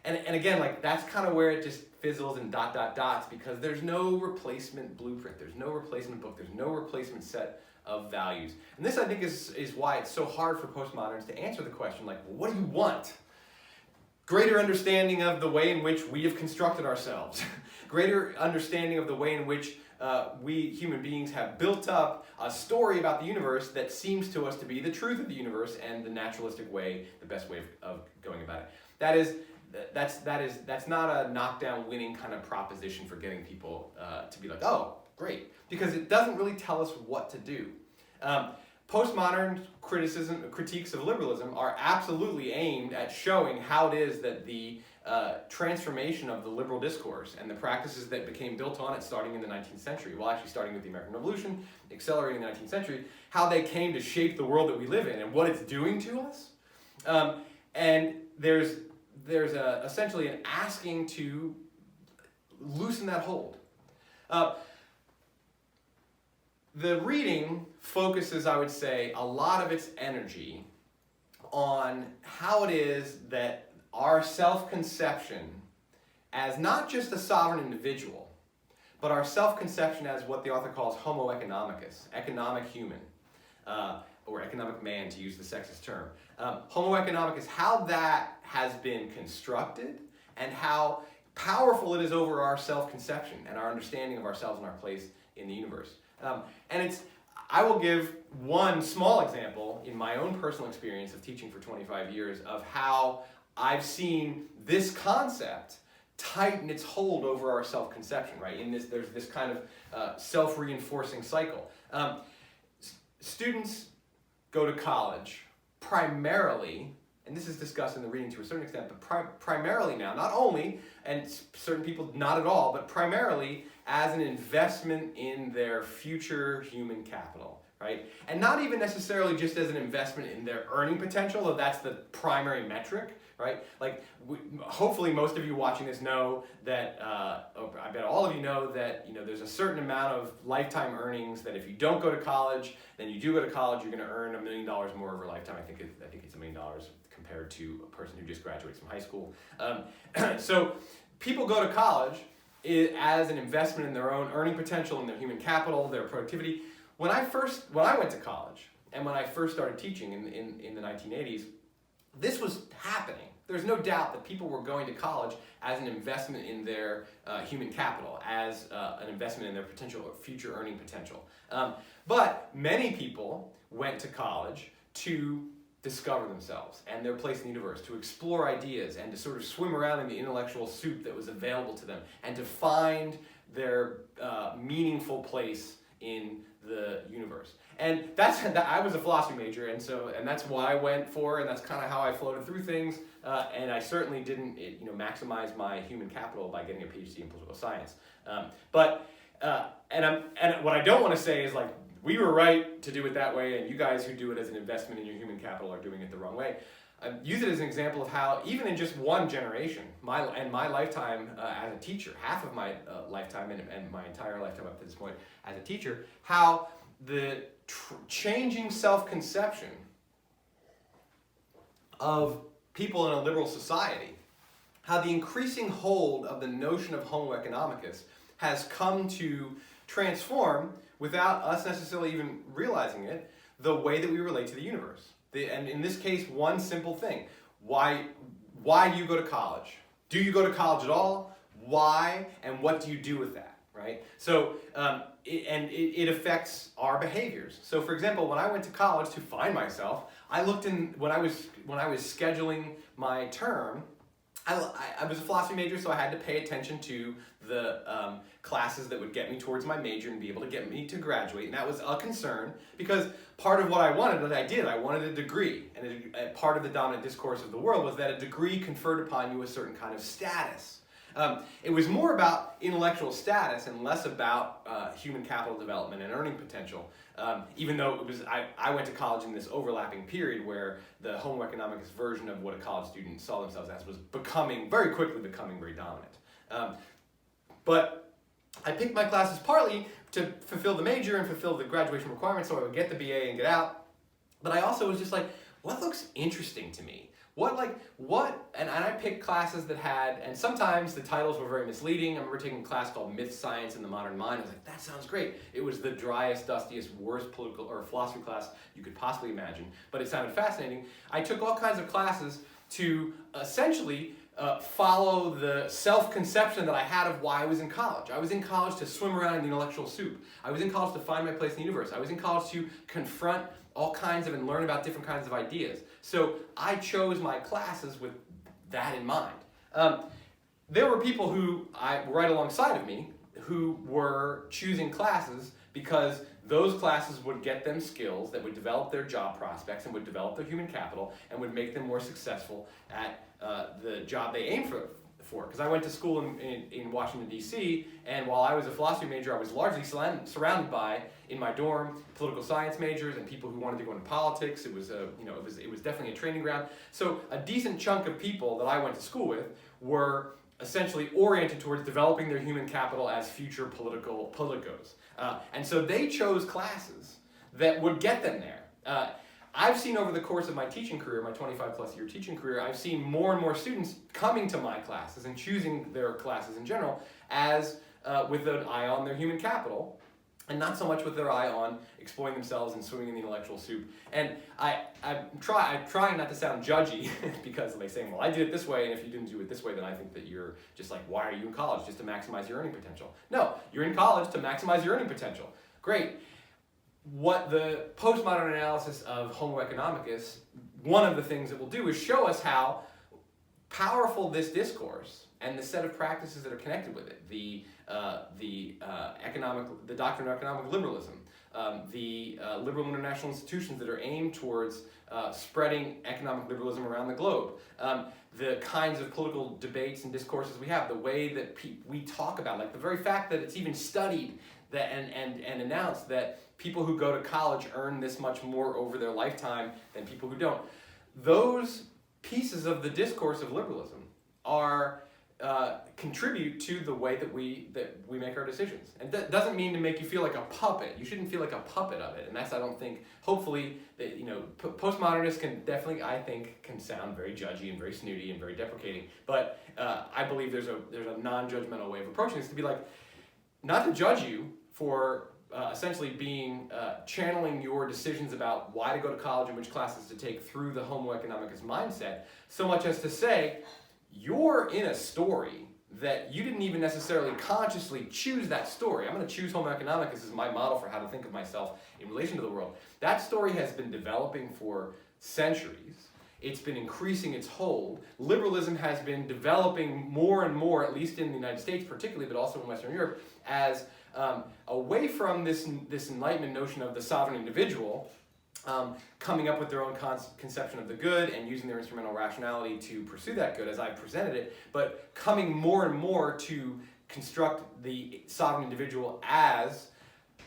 And again, like that's kind of where it just fizzles and dots, because there's no replacement blueprint, there's no replacement book, there's no replacement set of values. And this, I think, is why it's so hard for postmoderns to answer the question, like, well, what do you want? Greater understanding of the way in which we have constructed ourselves. Greater understanding of the way in which we human beings have built up a story about the universe that seems to us to be the truth of the universe and the naturalistic way, the best way of going about it. That's not a knockdown winning kind of proposition for getting people to be like, oh, great, because it doesn't really tell us what to do. Postmodern critiques of liberalism are absolutely aimed at showing how it is that the transformation of the liberal discourse and the practices that became built on it starting in the 19th century, well, actually starting with the American Revolution, accelerating in the 19th century, how they came to shape the world that we live in and what it's doing to us. And there's essentially an asking to loosen that hold. The reading focuses, I would say, a lot of its energy on how it is that our self-conception as not just a sovereign individual, but our self-conception as what the author calls homo economicus, economic human, or economic man, to use the sexist term. Homo economicus, how that has been constructed and how powerful it is over our self-conception and our understanding of ourselves and our place in the universe. I will give one small example in my own personal experience of teaching for 25 years of how I've seen this concept tighten its hold over our self-conception, right? There's this kind of self-reinforcing cycle. Students go to college primarily, and this is discussed in the reading to a certain extent, but primarily now, not only, and certain people not at all, but primarily as an investment in their future human capital, right? And not even necessarily just as an investment in their earning potential, though that's the primary metric, right? Like, hopefully most of you watching this know that, I bet all of you know that, there's a certain amount of lifetime earnings that if you don't go to college, then you do go to college, you're gonna earn $1 million more over a lifetime. I think it's $1 million compared to a person who just graduates from high school. So people go to college as an investment in their own earning potential and their human capital, their productivity. When I went to college and when I first started teaching in the 1980s, this was happening. There's no doubt that people were going to college as an investment in their human capital, as an investment in their potential future earning potential. But many people went to college to discover themselves and their place in the universe, to explore ideas and to sort of swim around in the intellectual soup that was available to them and to find their meaningful place in the universe. And I was a philosophy major, and that's what I went for, and that's kind of how I floated through things. And I certainly didn't, maximize my human capital by getting a PhD in political science. But what I don't want to say is like we were right to do it that way, and you guys who do it as an investment in your human capital are doing it the wrong way. Use it as an example of how, even in just one generation, my lifetime as a teacher, half of my lifetime and my entire lifetime up to this point as a teacher, how the changing self-conception of people in a liberal society, how the increasing hold of the notion of homo economicus has come to transform, without us necessarily even realizing it, the way that we relate to the universe. And in this case, one simple thing. Why do you go to college? Do you go to college at all? Why? And what do you do with that, right? So, it affects our behaviors. So, for example, when I went to college to find myself, I looked when I was scheduling my term, I was a philosophy major, so I had to pay attention to the classes that would get me towards my major and be able to get me to graduate. And that was a concern because part of what I wanted, I wanted a degree. And a part of the dominant discourse of the world was that a degree conferred upon you a certain kind of status. It was more about intellectual status and less about human capital development and earning potential. Even though I went to college in this overlapping period where the homo economicus version of what a college student saw themselves as was very quickly becoming very dominant. But I picked my classes partly to fulfill the major and fulfill the graduation requirements so I would get the BA and get out. But I also was just like, what looks interesting to me? And I picked classes that had, and sometimes the titles were very misleading. I remember taking a class called Myth, Science, and the Modern Mind. I was like, that sounds great. It was the driest, dustiest, worst political or philosophy class you could possibly imagine, but it sounded fascinating. I took all kinds of classes to essentially follow the self-conception that I had of why I was in college. I was in college to swim around in the intellectual soup. I was in college to find my place in the universe. I was in college to confront all kinds of and learn about different kinds of ideas. So I chose my classes with that in mind. There were people who right alongside of me who were choosing classes because those classes would get them skills that would develop their job prospects and would develop their human capital and would make them more successful at the job they aim for. Because I went to school in Washington, D.C., and while I was a philosophy major, I was largely surrounded by, in my dorm, political science majors and people who wanted to go into politics. It was definitely a training ground. So a decent chunk of people that I went to school with were essentially oriented towards developing their human capital as future politicos. And so they chose classes that would get them there. I've seen over the course of my teaching career, my 25 plus year teaching career, I've seen more and more students coming to my classes and choosing their classes in general as with an eye on their human capital and not so much with their eye on exploring themselves and swimming in the intellectual soup. And I'm trying not to sound judgy because they say, well, I did it this way, and if you didn't do it this way, then I think that you're just like, why are you in college? Just to maximize your earning potential. No, you're in college to maximize your earning potential. Great. What the postmodern analysis of homo economicus, one of the things it will do is show us how powerful this discourse and the set of practices that are connected with it, the doctrine of economic liberalism, the liberal international institutions that are aimed towards spreading economic liberalism around the globe, the kinds of political debates and discourses we have, the way that we talk about, like the very fact that it's even studied that and announce that people who go to college earn this much more over their lifetime than people who don't. Those pieces of the discourse of liberalism are contribute to the way that we make our decisions. And that doesn't mean to make you feel like a puppet. You shouldn't feel like a puppet of it. And that's, I don't think, hopefully, that, postmodernists can definitely, I think, can sound very judgy and very snooty and very deprecating. But I believe there's a non-judgmental way of approaching this, to be like, not to judge you for essentially being channeling your decisions about why to go to college and which classes to take through the homo economicus mindset, so much as to say, you're in a story that you didn't even necessarily consciously choose that story. I'm going to choose homo economicus as my model for how to think of myself in relation to the world. That story has been developing for centuries. It's been increasing its hold. Liberalism has been developing more and more, at least in the United States particularly, but also in Western Europe, as away from this Enlightenment notion of the sovereign individual, coming up with their own conception of the good and using their instrumental rationality to pursue that good as I presented it, but coming more and more to construct the sovereign individual as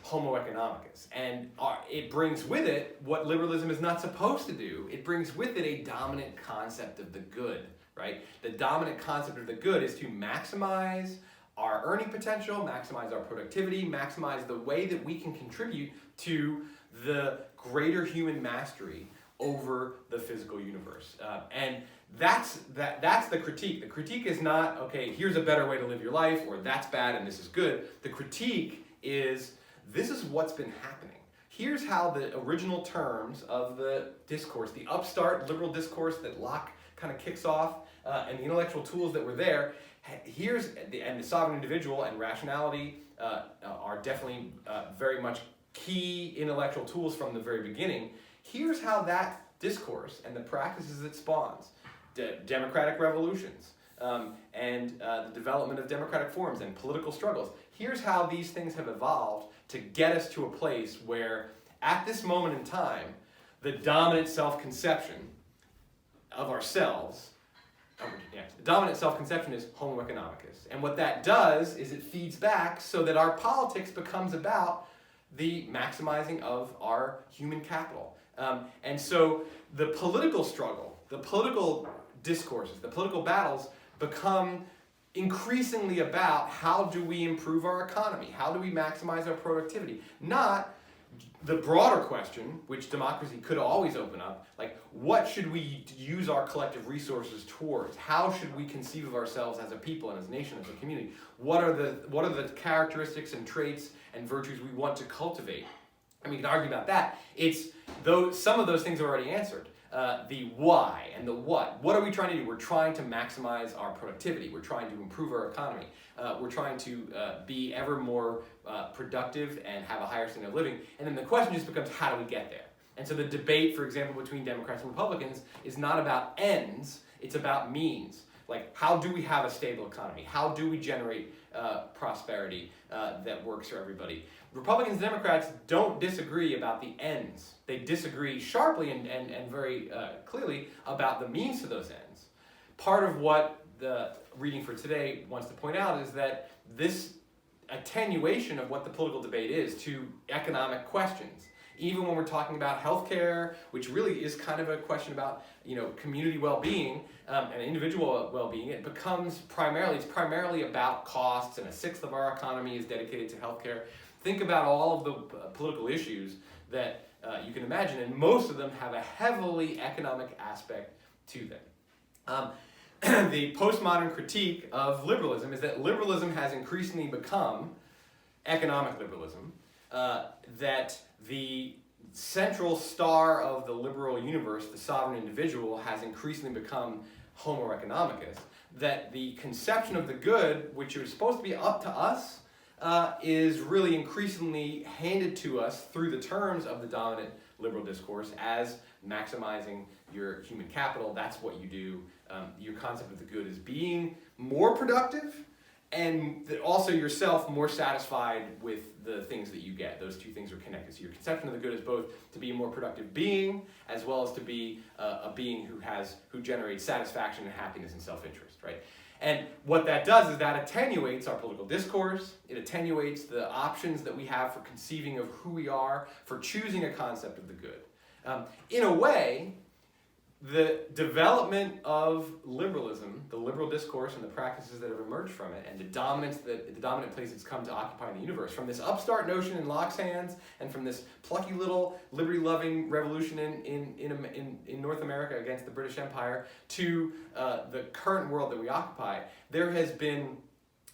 homo economicus. And it brings with it what liberalism is not supposed to do. It brings with it a dominant concept of the good, right? The dominant concept of the good is to maximize our earning potential, maximize our productivity, maximize the way that we can contribute to the greater human mastery over the physical universe. And that's the critique. The critique is not, okay, here's a better way to live your life, or that's bad and this is good. The critique is, this is what's been happening. Here's how the original terms of the discourse, the upstart liberal discourse that Locke kind of kicks off, and the intellectual tools that were there, and the sovereign individual and rationality are definitely very much key intellectual tools from the very beginning. Here's how that discourse and the practices it spawns, democratic revolutions, and the development of democratic forms and political struggles. Here's how these things have evolved to get us to a place where, at this moment in time, the dominant self-conception of ourselves, the dominant self-conception is homo economicus. And what that does is it feeds back so that our politics becomes about the maximizing of our human capital. And so the political struggle, the political discourses, the political battles become increasingly about how do we improve our economy? How do we maximize our productivity? Not the broader question, which democracy could always open up, like what should we use our collective resources towards? How should we conceive of ourselves as a people and as a nation, as a community? What are the characteristics and traits and virtues we want to cultivate? And we can argue about that. Some of those things are already answered. The why and the what. What are we trying to do? We're trying to maximize our productivity. We're trying to improve our economy. We're trying to be ever more productive and have a higher standard of living. And then the question just becomes, how do we get there? And so the debate, for example, between Democrats and Republicans is not about ends, it's about means. Like, how do we have a stable economy? How do we generate prosperity that works for everybody? Republicans and Democrats don't disagree about the ends. They disagree sharply and very clearly about the means to those ends. Part of what the reading for today wants to point out is that this attenuation of what the political debate is to economic questions, even when we're talking about healthcare, which really is kind of a question about community well-being and individual well-being, it's primarily about costs, and 1/6 of our economy is dedicated to healthcare. Think about all of the political issues that you can imagine, and most of them have a heavily economic aspect to them. The postmodern critique of liberalism is that liberalism has increasingly become economic liberalism, that the central star of the liberal universe, the sovereign individual, has increasingly become homo economicus, that the conception of the good, which is supposed to be up to us, is really increasingly handed to us through the terms of the dominant liberal discourse as maximizing your human capital. That's what you do. Your concept of the good is being more productive and also yourself more satisfied with the things that you get. Those two things are connected. So your conception of the good is both to be a more productive being as well as to be a being who generates satisfaction and happiness and self-interest, right? And what that does is that attenuates our political discourse, it attenuates the options that we have for conceiving of who we are, for choosing a concept of the good. In a way, the development of liberalism, the liberal discourse and the practices that have emerged from it, and the dominant place it's come to occupy in the universe, from this upstart notion in Locke's hands, and from this plucky little liberty-loving revolution in North America against the British Empire, to the current world that we occupy, there has been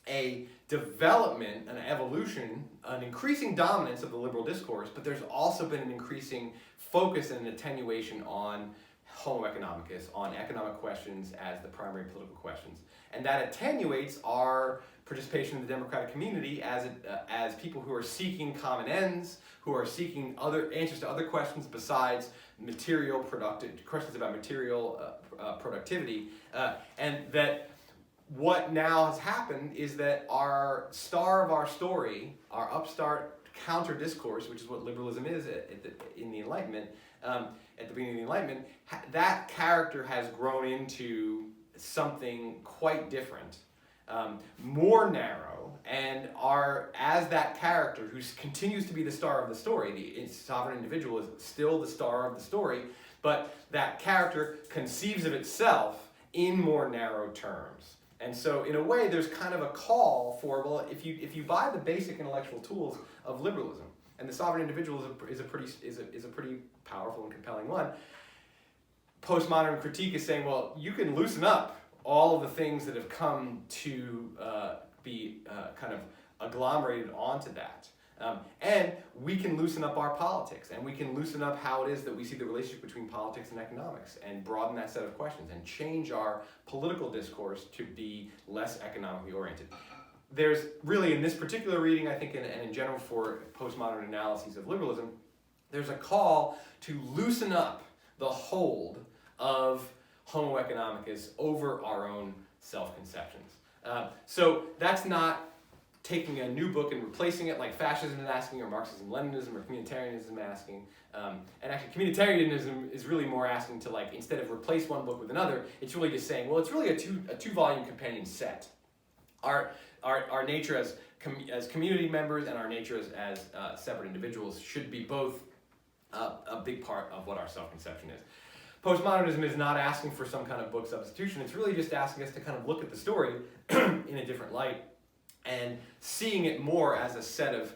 a development, an evolution, an increasing dominance of the liberal discourse, but there's also been an increasing focus and an attenuation on Homo economicus, on economic questions as the primary political questions. And that attenuates our participation in the democratic community as people who are seeking common ends, who are seeking other answers to other questions besides questions about material productivity. And that what now has happened is that our star of our story, our upstart counter discourse, which is what liberalism is in the Enlightenment, at the beginning of the Enlightenment, that character has grown into something quite different, more narrow, and as that character who continues to be the star of the story, the sovereign individual is still the star of the story, but that character conceives of itself in more narrow terms. And so, in a way, there's kind of a call for, well, if you buy the basic intellectual tools of liberalism, and the sovereign individual is a pretty powerful and compelling one, postmodern critique is saying, well, you can loosen up all of the things that have come to be kind of agglomerated onto that. And we can loosen up our politics, and we can loosen up how it is that we see the relationship between politics and economics, and broaden that set of questions, and change our political discourse to be less economically oriented. There's really, in this particular reading, I think, and in general for postmodern analyses of liberalism, there's a call to loosen up the hold of Homo economicus over our own self-conceptions. So that's not taking a new book and replacing it like fascism is asking, or Marxism-Leninism, or communitarianism asking. And actually, communitarianism is really more asking to, like, instead of replace one book with another, it's really just saying, well, it's really a two-volume companion set. Our nature as community members and our nature as separate individuals should be both a big part of what our self-conception is. Postmodernism is not asking for some kind of book substitution. It's really just asking us to kind of look at the story in a different light, and seeing it more as a set of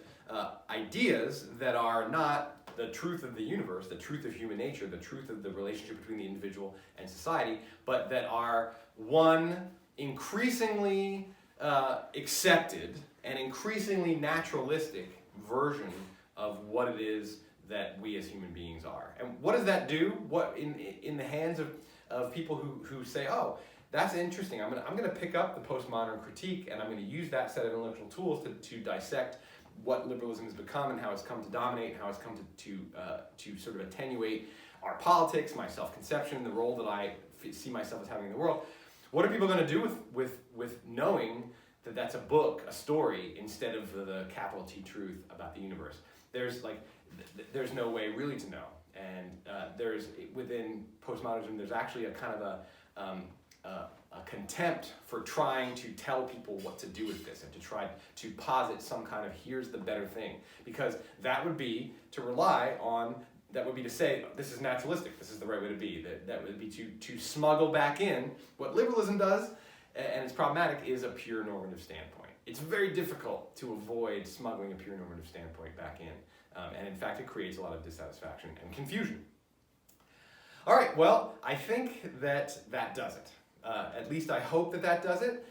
ideas that are not the truth of the universe, the truth of human nature, the truth of the relationship between the individual and society, but that are one increasingly accepted and increasingly naturalistic version of what it is that we as human beings are. And what does that do? What in the hands of people who say, oh, that's interesting. I'm gonna pick up the postmodern critique, and I'm gonna use that set of intellectual tools to dissect what liberalism has become and how it's come to dominate, and how it's come to sort of attenuate our politics, my self-conception, the role that I see myself as having in the world. What are people going to do with knowing that that's a book, a story, instead of the capital T truth about the universe? There's no way really to know, and there's within postmodernism there's actually a kind of a contempt for trying to tell people what to do with this, and to try to posit some kind of here's the better thing, because that would be to rely on, that would be to say this is naturalistic, this is the right way to be, that would be to smuggle back in what liberalism does, and it's problematic, is a pure normative standpoint. It's very difficult to avoid smuggling a pure normative standpoint back in, and in fact it creates a lot of dissatisfaction and confusion. All right, well, I think that does it. At least I hope that does it.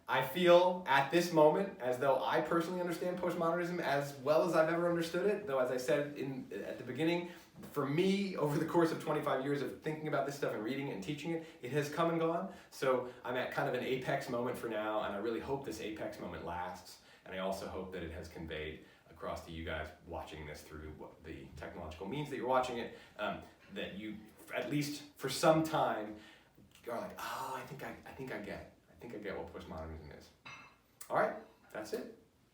I feel at this moment as though I personally understand postmodernism as well as I've ever understood it, though as I said at the beginning, for me, over the course of 25 years of thinking about this stuff and reading it and teaching it, it has come and gone. So I'm at kind of an apex moment for now, and I really hope this apex moment lasts, and I also hope that it has conveyed across to you guys watching this through the technological means that you're watching it, that you, at least for some time, are like, oh, I think I get what postmodernism is. All right, that's it.